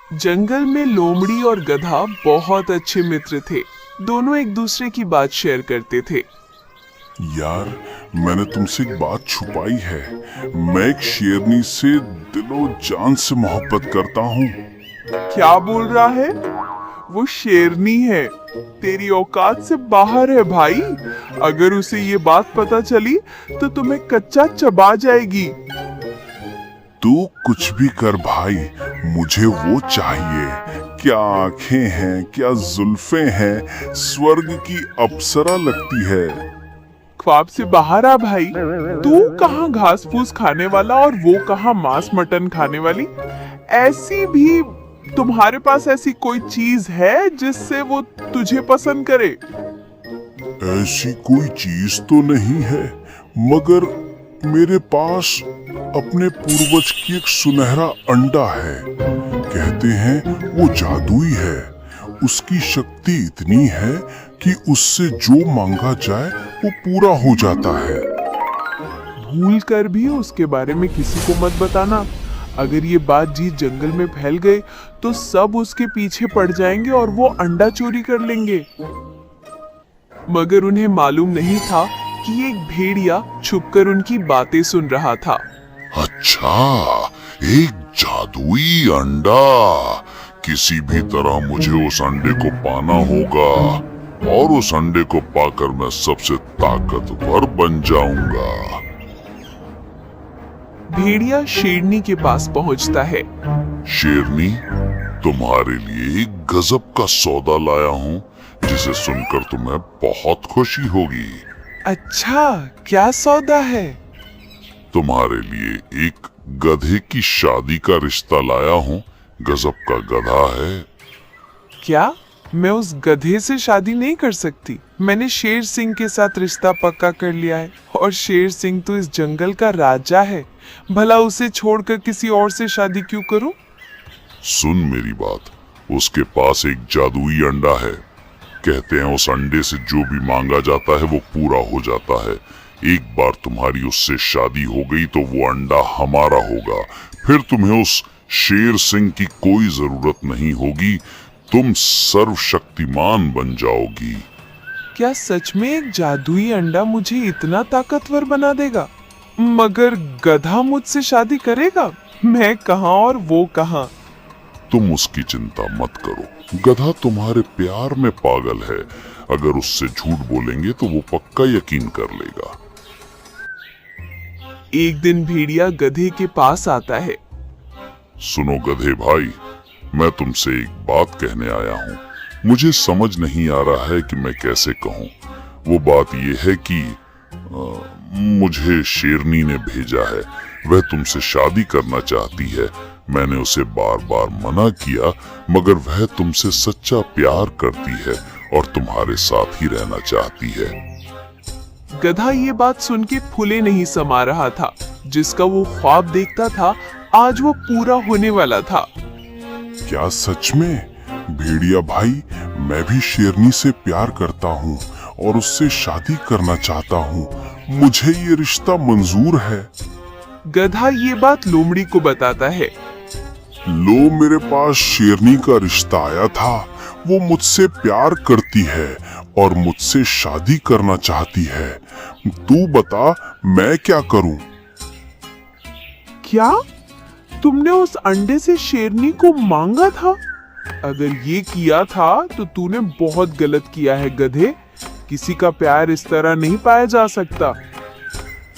जंगल में लोमड़ी और गधा बहुत अच्छे मित्र थे। दोनों एक दूसरे की बात शेयर करते थे। यार, मैंने तुमसे एक बात छुपाई है। मैं एक शेरनी से दिलो जान से मोहब्बत करता हूँ। क्या बोल रहा है? वो शेरनी है, तेरी औकात से बाहर है भाई। अगर उसे ये बात पता चली तो तुम्हें कच्चा चबा जाएगी। तू कुछ भी कर भाई, मुझे वो चाहिए। क्या आंखें हैं, क्या जुल्फे हैं, स्वर्ग की अप्सरा लगती है। ख्वाब से बाहर आ भाई। तू कहाँ घास फूस खाने वाला और वो कहाँ मांस मटन खाने वाली। ऐसी भी तुम्हारे पास ऐसी कोई चीज है जिससे वो तुझे पसंद करे? ऐसी कोई चीज तो नहीं है, मगर मेरे पास अपने पूर्वज की एक सुनहरा अंडा है। कहते हैं वो जादुई है। उसकी शक्ति इतनी है कि उससे जो मांगा जाए वो पूरा हो जाता है। भूल कर भी उसके बारे में किसी को मत बताना। अगर ये बात जी जंगल में फैल गई तो सब उसके पीछे पड़ जाएंगे और वो अंडा चोरी कर लेंगे। मगर उन्हें मालूम नहीं था कि एक भेड़िया छुपकर उनकी बातें सुन रहा था। अच्छा, एक जादुई अंडा। किसी भी तरह मुझे उस अंडे को पाना होगा और उस अंडे को पाकर मैं सबसे ताकतवर बन जाऊंगा। भेड़िया शेरनी के पास पहुंचता है। शेरनी, तुम्हारे लिए एक गजब का सौदा लाया हूँ, जिसे सुनकर तुम्हें बहुत खुशी होगी। अच्छा, क्या सौदा है? तुम्हारे लिए एक गधे की शादी का रिश्ता लाया हूँ। गजब का गधा है। क्या मैं उस गधे से शादी नहीं कर सकती? मैंने शेर सिंह के साथ रिश्ता पक्का कर लिया है और शेर सिंह तो इस जंगल का राजा है। भला उसे छोड़कर किसी और से शादी क्यों करूं? सुन मेरी बात, उसके पास एक जादुई अंडा है। कहते हैं उस अंडे से जो भी मांगा जाता है वो पूरा हो जाता है। एक बार तुम्हारी उससे शादी हो गई तो वो अंडा हमारा होगा। फिर तुम्हें उस शेर सिंह की कोई जरूरत नहीं होगी। तुम सर्वशक्तिमान बन जाओगी। क्या सच में एक जादुई अंडा मुझे इतना ताकतवर बना देगा? मगर गधा मुझसे शादी करेगा? मैं कहाँ और वो कहाँ। तुम उसकी चिंता मत करो। गधा तुम्हारे प्यार में पागल है। अगर उससे झूठ बोलेंगे तो वो पक्का यकीन कर लेगा। एक दिन भेड़िया गधे के पास आता है। सुनो गधे भाई, मैं तुमसे एक बात कहने आया हूँ। मुझे समझ नहीं आ रहा है कि मैं कैसे कहूँ। वो बात यह है कि मुझे शेरनी ने भेजा है। वह तुमसे शादी करना चाहती है। मैंने उसे बार बार मना किया, मगर वह तुमसे सच्चा प्यार करती है और तुम्हारे साथ ही रहना चाहती है। गधा ये बात सुन के फूले नहीं समा रहा था। जिसका वो ख्वाब देखता था आज वो पूरा होने वाला था। क्या सच में? भेड़िया भाई, मैं भी शेरनी से प्यार करता हूँ और उससे शादी करना चाहता हूँ। मुझे ये रिश्ता मंजूर है। गधा ये बात लोमड़ी को बताता है। लो, मेरे पास शेरनी का रिश्ता आया था। वो मुझसे प्यार करती है और मुझसे शादी करना चाहती है। तू बता, मैं क्या करूं? क्या तुमने उस अंडे से शेरनी को मांगा था? अगर ये किया था तो तूने बहुत गलत किया है गधे। किसी का प्यार इस तरह नहीं पाया जा सकता।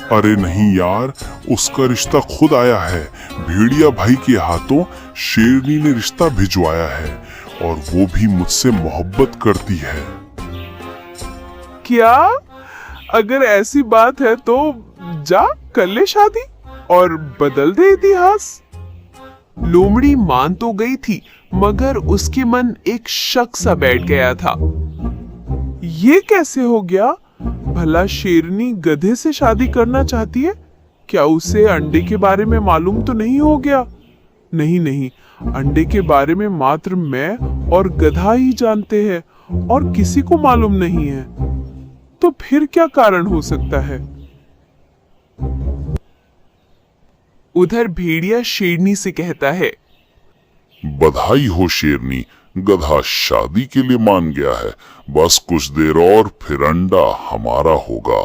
अरे नहीं यार, उसका रिश्ता खुद आया है। भेड़िया भाई के हाथों शेरनी ने रिश्ता भिजवाया है और वो भी मुझसे मोहब्बत करती है। क्या? अगर ऐसी बात है तो जा कर ले शादी और बदल दे इतिहास। लोमड़ी मान तो गई थी, मगर उसके मन एक शक सा बैठ गया था। ये कैसे हो गया? भला शेरनी गधे से शादी करना चाहती है? क्या उसे अंडे के बारे में मालूम तो नहीं हो गया? नहीं नहीं, अंडे के बारे में मात्र मैं और गधा ही जानते हैं और किसी को मालूम नहीं है। तो फिर क्या कारण हो सकता है? उधर भेड़िया शेरनी से कहता है। बधाई हो शेरनी, गधा शादी के लिए मान गया है। बस कुछ देर और फिर अंडा हमारा होगा।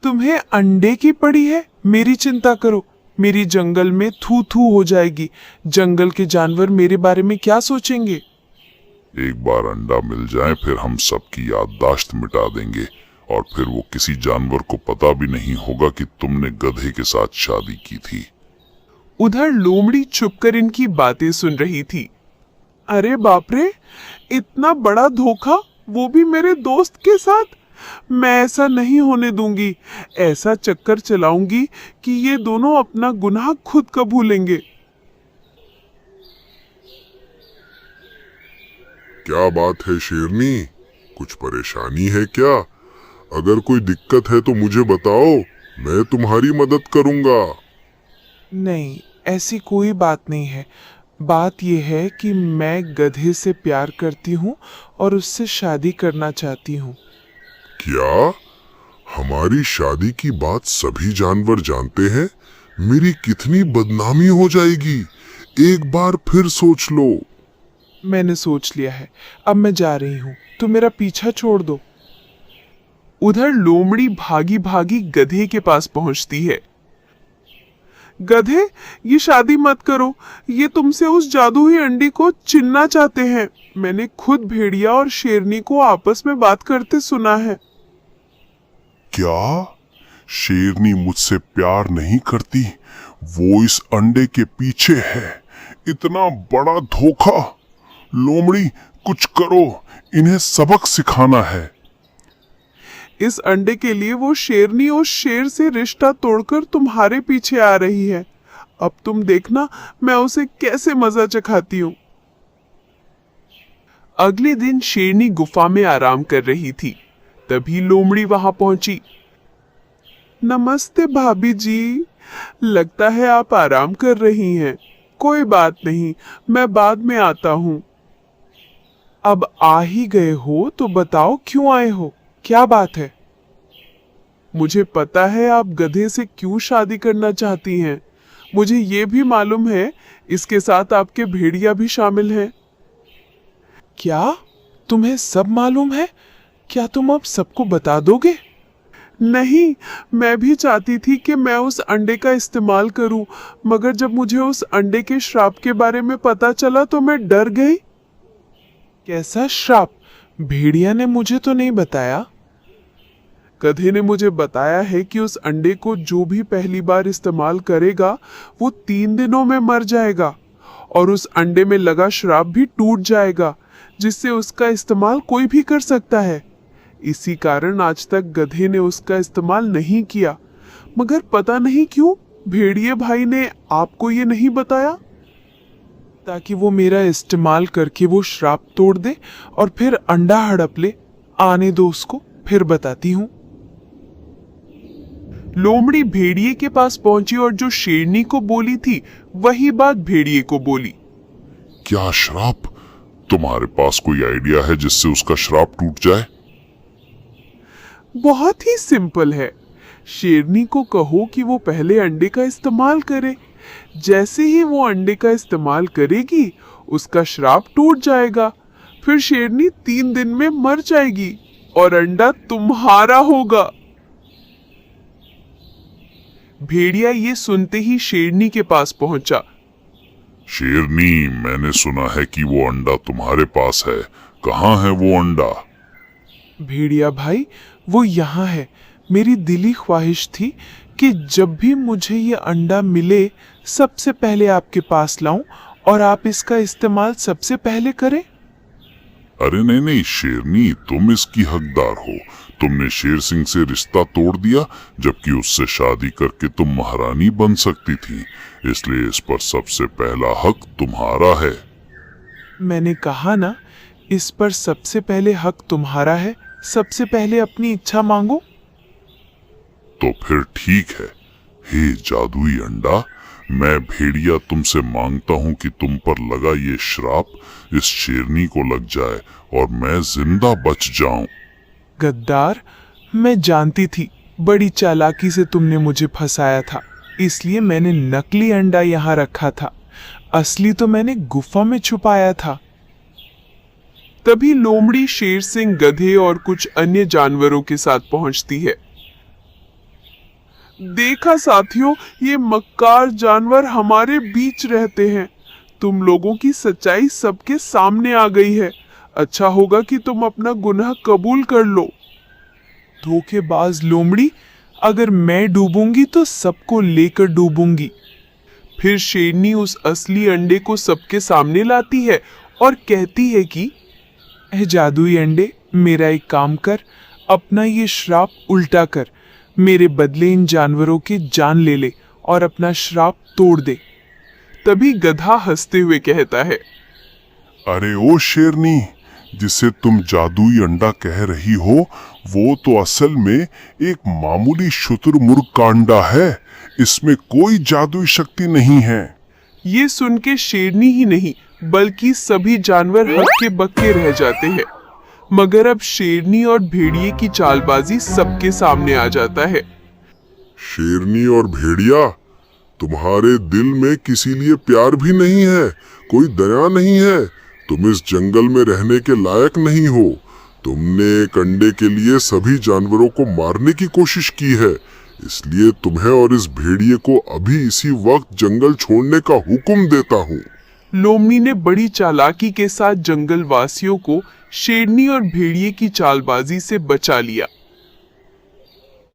तुम्हें अंडे की पड़ी है? मेरी चिंता करो, मेरी जंगल में थू थू हो जाएगी। जंगल के जानवर मेरे बारे में क्या सोचेंगे? एक बार अंडा मिल जाए फिर हम सबकी याददाश्त मिटा देंगे और फिर वो किसी जानवर को पता भी नहीं होगा कि तुमने गधे के साथ शादी की थी। उधर लोमड़ी चुपकर इनकी बातें सुन रही थी। अरे बाप रे, इतना बड़ा धोखा, वो भी मेरे दोस्त के साथ। मैं ऐसा नहीं होने दूंगी। ऐसा चक्कर चलाऊंगी कि ये दोनों अपना गुनाह खुद कबूलेंगे। क्या बात है शेरनी, कुछ परेशानी है क्या? अगर कोई दिक्कत है तो मुझे बताओ, मैं तुम्हारी मदद करूंगा। नहीं, ऐसी कोई बात नहीं है। बात यह है कि मैं गधे से प्यार करती हूँ और उससे शादी करना चाहती हूँ। क्या? हमारी शादी की बात सभी जानवर जानते हैं? मेरी कितनी बदनामी हो जाएगी। एक बार फिर सोच लो। मैंने सोच लिया है, अब मैं जा रही हूँ, तो मेरा पीछा छोड़ दो। उधर लोमड़ी भागी भागी गधे के पास पहुंचती है। गधे, ये शादी मत करो, ये तुमसे उस जादुई अंडी को छीनना चाहते हैं। मैंने खुद भेड़िया और शेरनी को आपस में बात करते सुना है। क्या? शेरनी मुझसे प्यार नहीं करती? वो इस अंडे के पीछे है। इतना बड़ा धोखा! लोमड़ी, कुछ करो, इन्हें सबक सिखाना है। इस अंडे के लिए वो शेरनी और शेर से रिश्ता तोड़कर तुम्हारे पीछे आ रही है। अब तुम देखना मैं उसे कैसे मजा चखाती हूँ। अगले दिन शेरनी गुफा में आराम कर रही थी। तभी लोमड़ी वहां पहुंची। नमस्ते भाभी जी, लगता है आप आराम कर रही हैं। कोई बात नहीं, मैं बाद में आता हूँ। अब आ ही गए हो तो बताओ क्यों आए हो, क्या बात है? मुझे पता है आप गधे से क्यों शादी करना चाहती हैं। मुझे ये भी मालूम है, इसके साथ आपके भेड़िया भी शामिल हैं। क्या तुम्हें सब मालूम है? क्या तुम अब सबको बता दोगे? नहीं, मैं भी चाहती थी कि मैं उस अंडे का इस्तेमाल करूं, मगर जब मुझे उस अंडे के श्राप के बारे में पता चला तो मैं डर गई। कैसा श्राप? भेड़िया ने मुझे तो नहीं बताया। गधे ने मुझे बताया है कि उस अंडे को जो भी पहली बार इस्तेमाल करेगा वो 3 दिनों में मर जाएगा और उस अंडे में लगा श्राप भी टूट जाएगा, जिससे उसका इस्तेमाल कोई भी कर सकता है। इसी कारण आज तक गधे ने उसका इस्तेमाल नहीं किया, मगर पता नहीं क्यों भेड़िए भाई ने आपको ये नहीं बताया, ताकि वो मेरा इस्तेमाल करके वो श्राप तोड़ दे और फिर अंडा हड़प ले। आने दो उसको, फिर बताती हूँ। लोमड़ी भेड़िए के पास पहुंची और जो शेरनी को बोली थी वही बात भेड़िए को बोली। क्या श्राप? तुम्हारे पास कोई आइडिया है जिससे उसका श्राप टूट जाए? बहुत ही सिंपल है। शेरनी को कहो कि वो पहले अंडे का इस्तेमाल करे। जैसे ही वो अंडे का इस्तेमाल करेगी उसका श्राप टूट जाएगा। फिर शेरनी 3 दिन में मर जाएगी और अंडा तुम्हारा होगा। भेड़िया ये सुनते ही शेरनी के पास पहुंचा। शेरनी, मैंने सुना है कि वो अंडा तुम्हारे पास है। कहाँ है वो अंडा? भेड़िया भाई, वो यहाँ है। मेरी दिली ख्वाहिश थी कि जब भी मुझे ये अंडा मिले सबसे पहले आपके पास लाऊं और आप इसका इस्तेमाल सबसे पहले करें। अरे नहीं नहीं शेरनी, तुम इसकी हकदार हो। तुमने शेर सिंह से रिश्ता तोड़ दिया, जबकि उससे शादी करके तुम महारानी बन सकती थी। इसलिए इस पर सबसे पहला हक तुम्हारा है। मैंने कहा ना, इस पर सबसे पहले हक तुम्हारा है। सबसे पहले अपनी इच्छा मांगो। तो फिर ठीक है। हे जादुई अंडा, मैं भेड़िया तुमसे मांगता हूँ कि तुम पर लगा ये श्राप इस शेरनी को लग जाए और मैं जिंदा बच जाऊं। गद्दार, मैं जानती थी बड़ी चालाकी से तुमने मुझे फंसाया था, इसलिए मैंने नकली अंडा यहाँ रखा था। असली तो मैंने गुफा में छुपाया था। तभी लोमड़ी शेर सिंह गधे और कुछ अन्य जानवरों के साथ पहुंचती है। देखा साथियों, ये मक्कार जानवर हमारे बीच रहते हैं। तुम लोगों की सच्चाई सबके सामने आ गई है। अच्छा होगा कि तुम अपना गुनाह कबूल कर लो। धोखेबाज लोमड़ी, अगर मैं डूबूंगी तो सबको लेकर डूबूंगी। फिर शेरनी उस असली अंडे को सबके सामने लाती है और कहती है कि ए जादुई अंडे, मेरा एक काम कर, अपना ये श्राप उल्टा कर, मेरे बदले इन जानवरों की जान ले ले और अपना श्राप तोड़ दे। तभी गधा हंसते हुए कहता है, अरे ओ शेरनी, जिसे तुम जादुई अंडा कह रही हो वो तो असल में एक मामूली शुतुरमुर्ग का अंडा है। इसमें कोई जादुई शक्ति नहीं है। ये सुन के शेरनी ही नहीं बल्कि सभी जानवर हक्के बक्के रह जाते हैं। मगर अब शेरनी और भेड़िए की चालबाजी सबके सामने आ जाता है। शेरनी और भेड़िया, तुम्हारे दिल में किसी लिए प्यार भी नहीं है, कोई दया नहीं है। तुम इस जंगल में रहने के लायक नहीं हो। तुमने एक अंडे के लिए सभी जानवरों को मारने की कोशिश की है, इसलिए तुम्हें और इस भेड़िए को अभी इसी वक्त जंगल छोड़ने का हुक्म देता हूँ। लोमड़ी ने बड़ी चालाकी के साथ जंगल वासियों को शेरनी और भेड़िए की चालबाजी से बचा लिया।